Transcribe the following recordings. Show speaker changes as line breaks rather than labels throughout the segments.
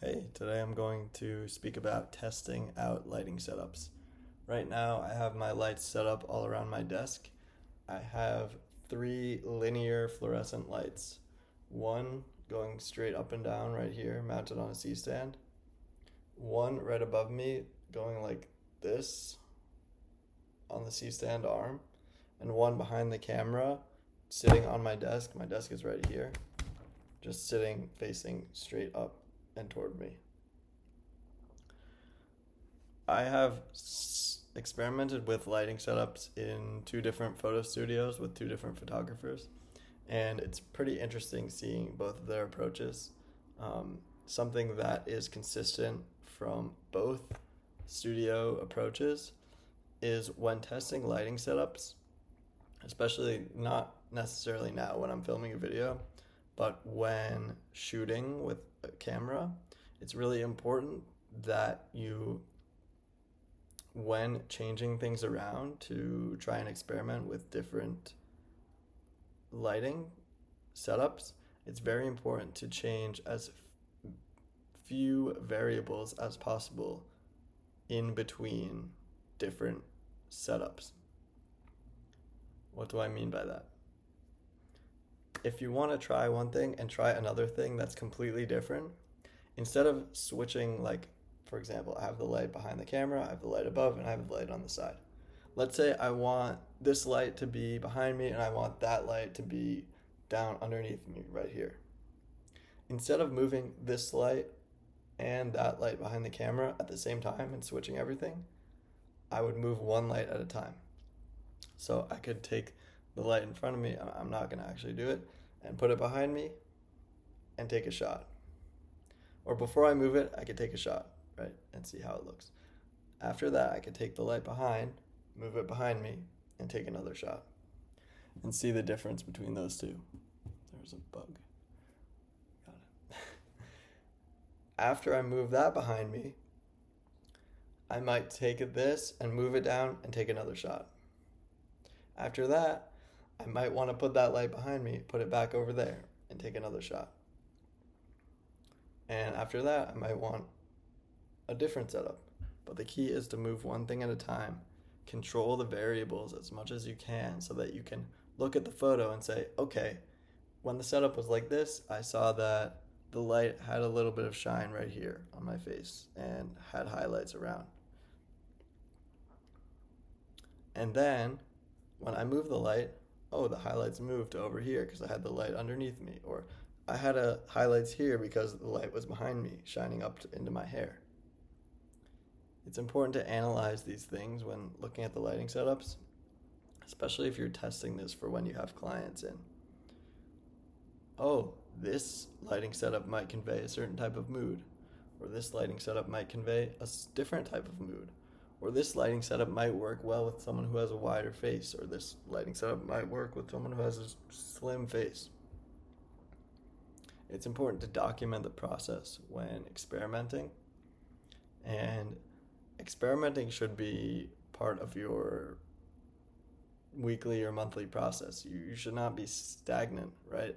Hey, today I'm going to speak about testing out lighting setups. Right now, I have my lights set up all around my desk. I have three linear fluorescent lights, one going straight up and down right here, mounted on a C stand, one right above me going like this on the C stand arm, and one behind the camera sitting on my desk. My desk is right here, just sitting facing straight up and toward me. I have experimented with lighting setups in two different photo studios with two different photographers, and it's pretty interesting seeing both of their approaches. Something that is consistent from both studio approaches is when testing lighting setups, especially not necessarily now when I'm filming a video, but when shooting with a camera, it's really important that you, when changing things around to try and experiment with different lighting setups, it's very important to change as few variables as possible in between different setups. What do I mean by that? If you want to try one thing and try another thing that's completely different, instead of switching, like, for example, I have the light behind the camera, I have the light above, and I have the light on the side. Let's say I want this light to be behind me and I want that light to be down underneath me right here. Instead of moving this light and that light behind the camera at the same time and switching everything, I would move one light at a time. So I could take the light in front of me, I'm not going to actually do it, and put it behind me and take a shot. Or before I move it, I could take a shot, right, and see how it looks. After that, I could take the light behind, move it behind me, and take another shot. And see the difference between those two. There's a bug. Got it. After I move that behind me, I might take this and move it down and take another shot. After that, I might want to put that light behind me, put it back over there, and take another shot. And after that, I might want a different setup. But the key is to move one thing at a time, control the variables as much as you can so that you can look at the photo and say, okay, when the setup was like this, I saw that the light had a little bit of shine right here on my face and had highlights around. And then when I move the light, oh, the highlights moved to over here because I had the light underneath me, or I had highlights here because the light was behind me, shining up into my hair. It's important to analyze these things when looking at the lighting setups, especially if you're testing this for when you have clients in. Oh, this lighting setup might convey a certain type of mood, or this lighting setup might convey a different type of mood, or this lighting setup might work well with someone who has a wider face, or this lighting setup might work with someone who has a slim face. It's important to document the process when experimenting, and experimenting should be part of your weekly or monthly process. You should not be stagnant, right?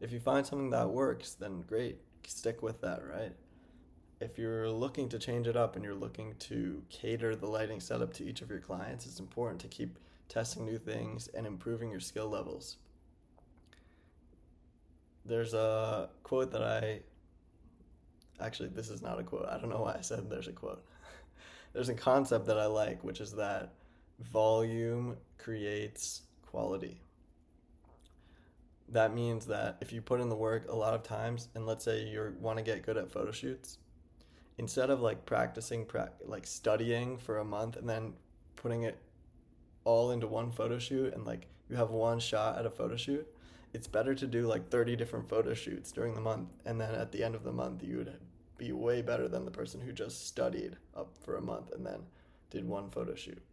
If you find something that works, then great, stick with that, right? If you're looking to change it up and you're looking to cater the lighting setup to each of your clients, it's important to keep testing new things and improving your skill levels. There's a quote that actually, this is not a quote. I don't know why I said there's a quote. There's a concept that I like, which is that volume creates quality. That means that if you put in the work a lot of times, and let's say you want to get good at photo shoots, instead of like like studying for a month and then putting it all into one photo shoot and like you have one shot at a photo shoot, it's better to do like 30 different photo shoots during the month, and then at the end of the month you would be way better than the person who just studied up for a month and then did one photo shoot.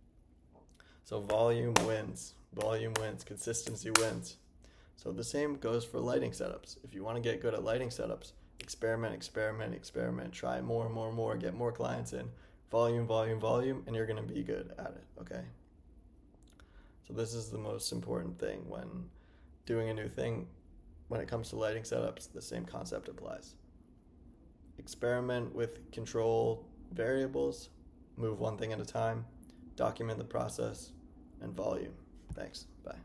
So volume wins, consistency wins. So the same goes for lighting setups. If you want to get good at lighting setups, experiment, try more, get more clients in, volume, and you're going to be good at it, okay? So this is the most important thing when doing a new thing. When it comes to lighting setups, the same concept applies. experiment with control variables, move one thing at a time, document the process, and volume. Thanks. Bye.